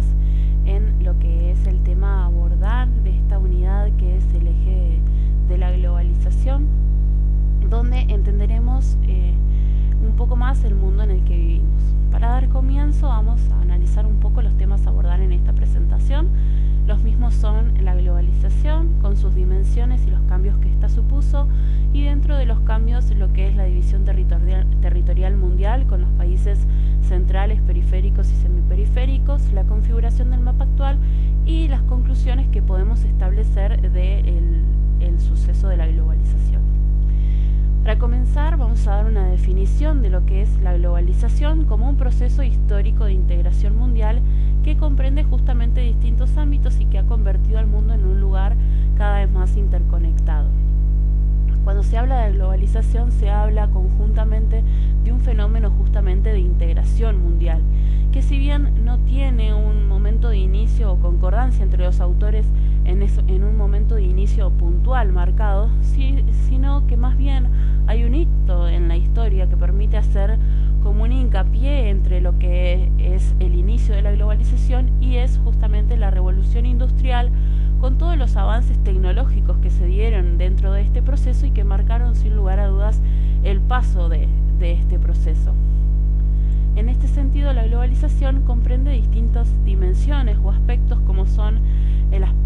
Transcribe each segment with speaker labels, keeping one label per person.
Speaker 1: más en lo que es el tema a abordar de esta unidad que es el eje de la globalización, donde entenderemos un poco más el mundo en el que vivimos. Para dar comienzo vamos a analizar un poco los temas a abordar en esta presentación. Los mismos son la globalización con sus dimensiones y los cambios que ésta supuso, y dentro de los cambios lo que es la división territorial mundial con los países centrales, periféricos y semiperiféricos, la configuración del mapa actual y las conclusiones que podemos establecer del suceso de la globalización. Para comenzar vamos a dar una definición de lo que es la globalización como un proceso histórico de integración mundial que comprende justamente distintos ámbitos y que ha convertido al mundo en un lugar cada vez más interconectado. Cuando se habla de globalización se habla conjuntamente de un fenómeno justamente de integración mundial, que si bien no tiene un momento de inicio o concordancia entre los autores en un momento de inicio puntual marcado, sino que más bien hay un hito en la historia que permite hacer como un hincapié entre lo que es el inicio de la globalización y es justamente la revolución industrial, con todos los avances tecnológicos que se dieron dentro de este proceso y que marcaron sin lugar a dudas el paso de este proceso. En este sentido, la globalización comprende distintas dimensiones o aspectos como son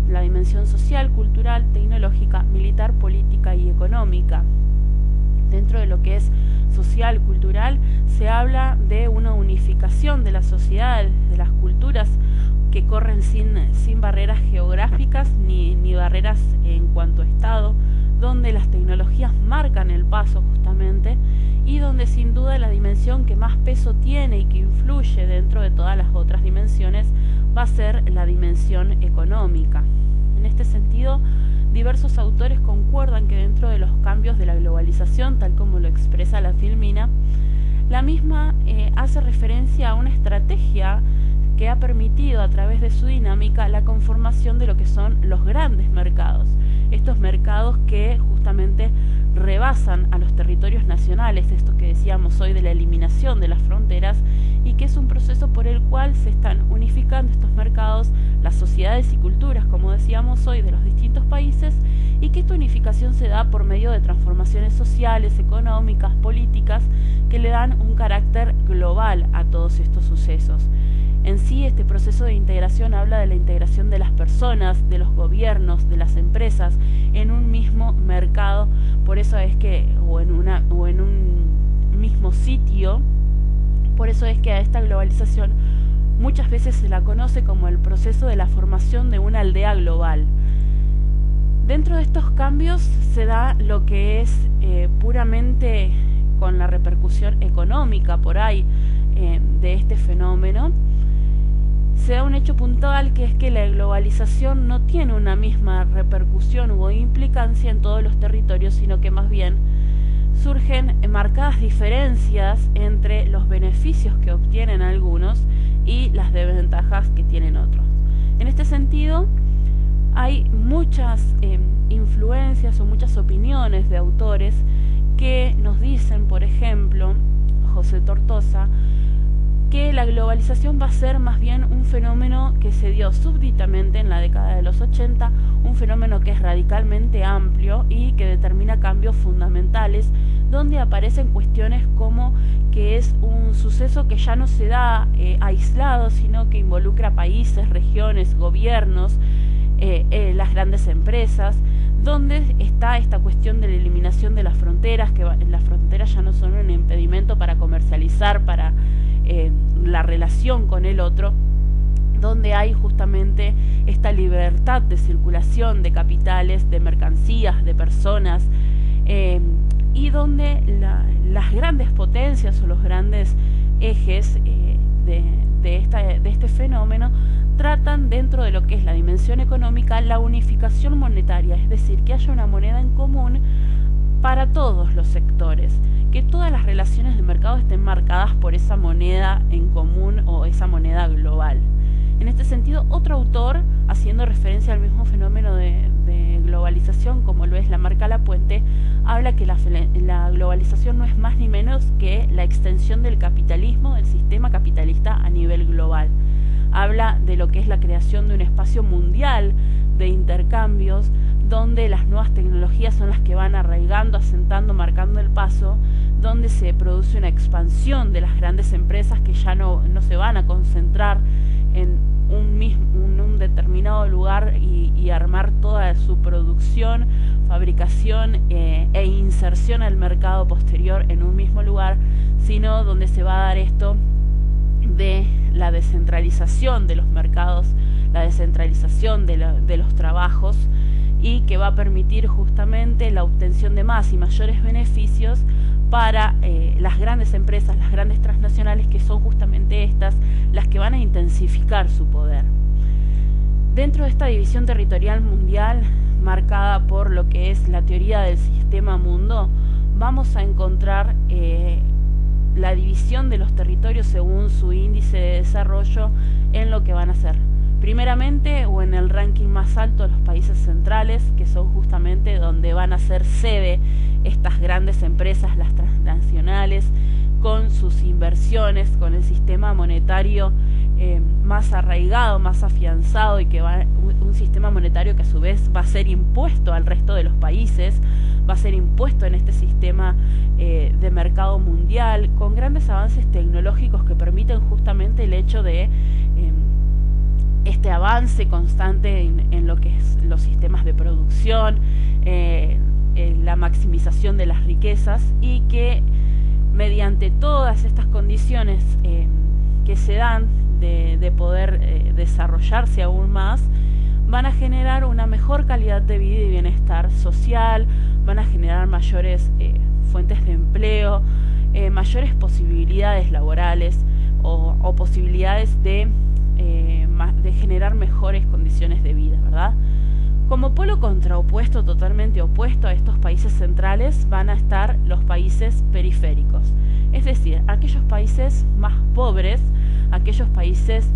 Speaker 1: la dimensión social, cultural, tecnológica, militar, política y económica. Dentro de lo que es social, cultural, se habla de una unificación de la sociedad, de las culturas que corren sin barreras geográficas ni barreras en cuanto a estado, donde las tecnologías marcan el paso justamente y donde sin duda la dimensión que más peso tiene y que influye dentro de todas las otras dimensiones va a ser la dimensión económica. En este sentido, diversos autores concuerdan que dentro de los cambios de la globalización, tal como lo expresa la Filmina, la misma hace referencia a una estrategia que ha permitido a través de su dinámica la conformación de lo que son los grandes mercados. Estos mercados que justamente rebasan a los territorios nacionales, esto que decíamos hoy de la eliminación de las fronteras, y que es un proceso por el cual se están unificando estos mercados, las sociedades y culturas, como decíamos hoy, de los distintos países, y que esta unificación se da por medio de transformaciones sociales, económicas, políticas, que le dan un carácter global a todos estos sucesos. En sí, este proceso de integración habla de la integración de las personas, de los gobiernos, de las empresas, en un mismo mercado, por eso es que, o en un mismo sitio, por eso es que a esta globalización muchas veces se la conoce como el proceso de la formación de una aldea global. Dentro de estos cambios se da lo que es puramente con la repercusión económica por ahí de este fenómeno. Se da un hecho puntual que es que la globalización no tiene una misma repercusión o implicancia en todos los territorios, sino que más bien surgen marcadas diferencias entre los beneficios que obtienen algunos y las desventajas que tienen otros. En este sentido, hay muchas influencias o muchas opiniones de autores que nos dicen, por ejemplo, José Tortosa, que la globalización va a ser más bien un fenómeno que se dio súbitamente en la década de los 80, un fenómeno que es radicalmente amplio y que determina cambios fundamentales, donde aparecen cuestiones como que es un suceso que ya no se da aislado, sino que involucra países, regiones, gobiernos, las grandes empresas, donde está esta cuestión de la eliminación de las fronteras, que las fronteras ya no son un impedimento para comercializar, para la relación con el otro, donde hay justamente esta libertad de circulación de capitales, de mercancías, de personas, y donde las grandes potencias o los grandes ejes de este fenómeno tratan dentro de lo que es la dimensión económica la unificación monetaria, es decir, que haya una moneda en común para todos los sectores, que todas las relaciones de mercado estén marcadas por esa moneda en común o esa moneda global. En este sentido, otro autor, haciendo referencia al mismo fenómeno de globalización como lo es Lamarca Lapuente, habla que la globalización no es más ni menos que la extensión del capitalismo, del sistema capitalista a nivel global. habla de lo que es la creación de un espacio mundial de intercambios, donde las nuevas tecnologías son las que van arraigando, asentando, marcando el paso, donde se produce una expansión de las grandes empresas que ya no se van a concentrar en un determinado lugar y armar toda su producción, fabricación e inserción al mercado posterior en un mismo lugar, sino donde se va a dar esto de la descentralización de los mercados, la descentralización de los trabajos, y que va a permitir justamente la obtención de más y mayores beneficios para las grandes empresas, las grandes transnacionales, que son justamente estas las que van a intensificar su poder. Dentro de esta división territorial mundial, marcada por lo que es la teoría del sistema mundo, vamos a encontrar la división de los territorios según su índice de desarrollo en lo que van a ser. Primeramente, o en el ranking más alto, los países centrales, que son justamente donde van a ser sede estas grandes empresas, las transnacionales, con sus inversiones, con el sistema monetario más arraigado, más afianzado, y que va un sistema monetario que a su vez va a ser impuesto al resto de los países, va a ser impuesto en este sistema de mercado mundial, con grandes avances tecnológicos que permiten justamente el hecho de este avance constante en lo que es los sistemas de producción, la maximización de las riquezas, y que mediante todas estas condiciones que se dan de poder desarrollarse aún más, van a generar una mejor calidad de vida y bienestar social, van a generar mayores fuentes de empleo, mayores posibilidades laborales o posibilidades de generar mejores condiciones de vida, ¿verdad? Como polo contraopuesto, totalmente opuesto a estos países centrales, van a estar los países periféricos, es decir, aquellos países más pobres, aquellos países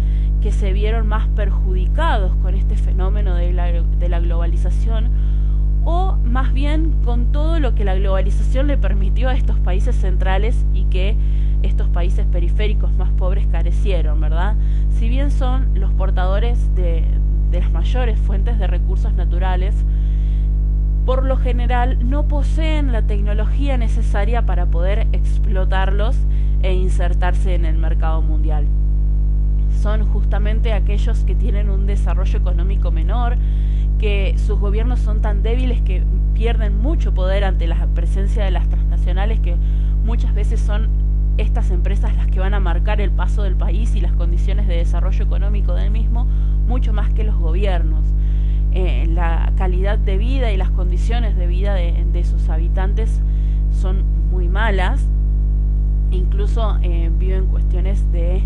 Speaker 1: que se vieron más perjudicados con este fenómeno de la globalización, o más bien con todo lo que la globalización le permitió a estos países centrales y que estos países periféricos más pobres carecieron, ¿verdad? Si bien son los portadores de las mayores fuentes de recursos naturales, por lo general no poseen la tecnología necesaria para poder explotarlos e insertarse en el mercado mundial. Son justamente aquellos que tienen un desarrollo económico menor, que sus gobiernos son tan débiles que pierden mucho poder ante la presencia de las transnacionales, que muchas veces son estas empresas las que van a marcar el paso del país y las condiciones de desarrollo económico del mismo, mucho más que los gobiernos. La calidad de vida y las condiciones de vida de sus habitantes son muy malas, incluso viven cuestiones de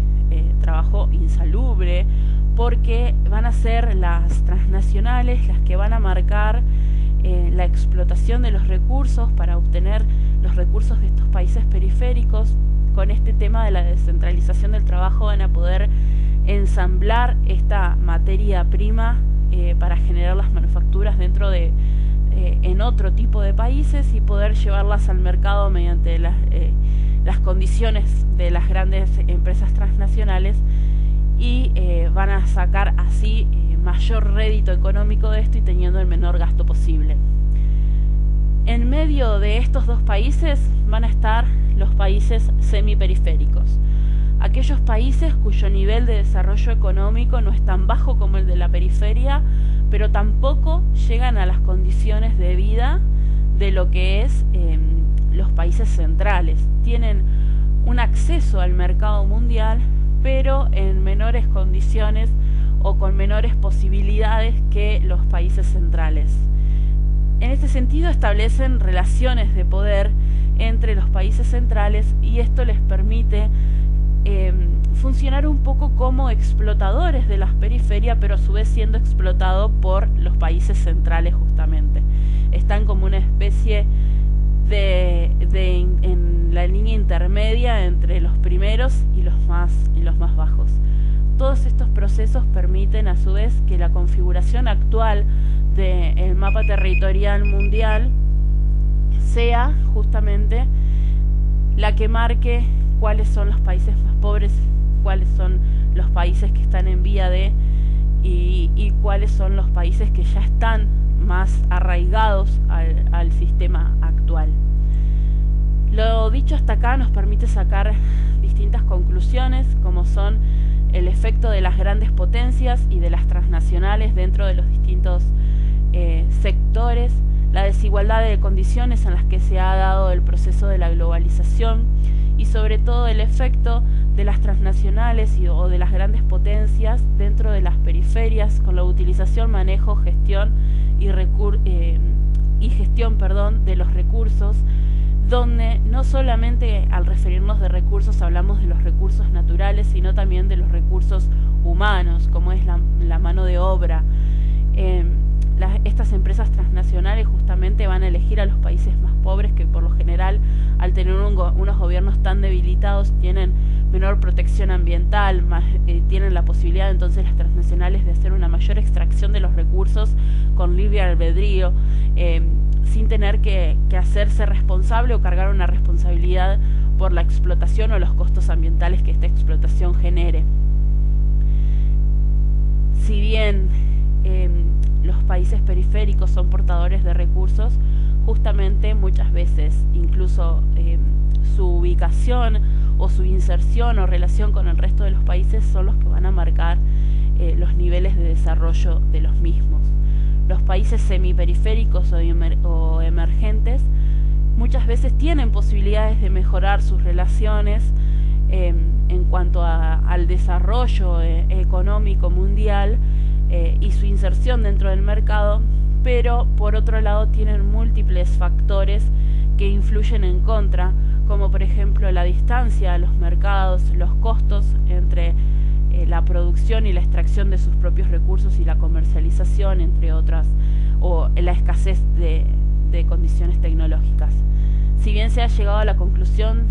Speaker 1: trabajo insalubre, porque van a ser las transnacionales las que van a marcar la explotación de los recursos para obtener los recursos de estos países periféricos. Con este tema de la descentralización del trabajo van a poder ensamblar esta materia prima para generar las manufacturas dentro de en otro tipo de países y poder llevarlas al mercado mediante las condiciones de las grandes empresas transnacionales, y van a sacar así mayor rédito económico de esto y teniendo el menor gasto posible. En medio de estos dos países van a estar los países semiperiféricos, aquellos países cuyo nivel de desarrollo económico no es tan bajo como el de la periferia, pero tampoco llegan a las condiciones de vida de lo que es los países centrales. Tienen un acceso al mercado mundial, pero en menores condiciones o con menores posibilidades que los países centrales. En este sentido establecen relaciones de poder entre los países centrales, y esto les permite funcionar un poco como explotadores de las periferias, pero a su vez siendo explotados por los países centrales justamente. Están como una especie en la línea intermedia entre los primeros y los más bajos. Todos estos procesos permiten a su vez que la configuración actual del mapa territorial mundial sea justamente la que marque cuáles son los países más pobres, cuáles son los países que están en vía de y cuáles son los países que ya están más arraigados al sistema actual. Lo dicho hasta acá nos permite sacar distintas conclusiones, como son el efecto de las grandes potencias y de las transnacionales dentro de los distintos sectores, la desigualdad de condiciones en las que se ha dado el proceso de la globalización y sobre todo el efecto de las transnacionales o de las grandes potencias dentro de las periferias con la utilización, manejo, gestión y gestión de los recursos, donde no solamente al referirnos de recursos hablamos de los recursos naturales, sino también de los recursos humanos, como es la mano de obra. Estas empresas transnacionales justamente van a elegir a los países más pobres, que por lo general, al tener unos gobiernos tan debilitados, tienen menor protección ambiental, tienen la posibilidad entonces las transnacionales de hacer una mayor extracción de los recursos con libre albedrío, sin tener que hacerse responsable o cargar una responsabilidad por la explotación o los costos ambientales que esta explotación genere. Si bien los países periféricos son portadores de recursos, justamente muchas veces incluso su ubicación o su inserción o relación con el resto de los países son los que van a marcar los niveles de desarrollo de los mismos. Los países semiperiféricos o emergentes muchas veces tienen posibilidades de mejorar sus relaciones en cuanto al desarrollo económico mundial y su inserción dentro del mercado, pero por otro lado tienen múltiples factores que influyen en contra, como por ejemplo la distancia a los mercados, los costos entre la producción y la extracción de sus propios recursos y la comercialización, entre otras, o la escasez de condiciones tecnológicas. Si bien se ha llegado a la conclusión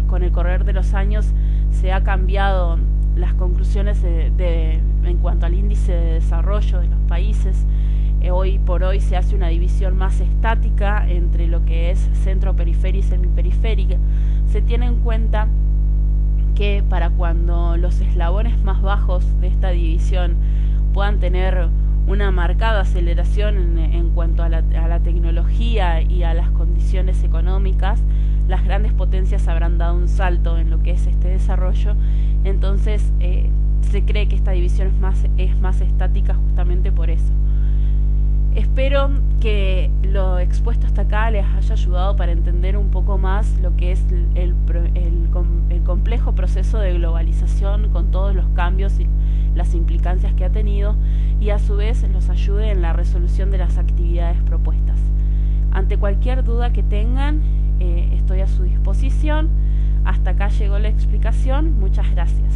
Speaker 1: con el correr de los años se ha cambiado las conclusiones en cuanto al índice de desarrollo de los países, hoy por hoy se hace una división más estática entre lo que es centro, periferia y semiperiférica. Se tiene en cuenta que para cuando los eslabones más bajos de esta división puedan tener una marcada aceleración en cuanto a la tecnología y a las condiciones económicas, las grandes potencias habrán dado un salto en lo que es este desarrollo. Entonces se cree que esta división es más estática justamente por eso. Espero que lo expuesto hasta acá les haya ayudado para entender un poco más lo que es el complejo proceso de globalización con todos los cambios y las implicancias que ha tenido, y a su vez los ayude en la resolución de las actividades propuestas. Ante cualquier duda que tengan, estoy a su disposición. Hasta acá llegó la explicación. Muchas gracias.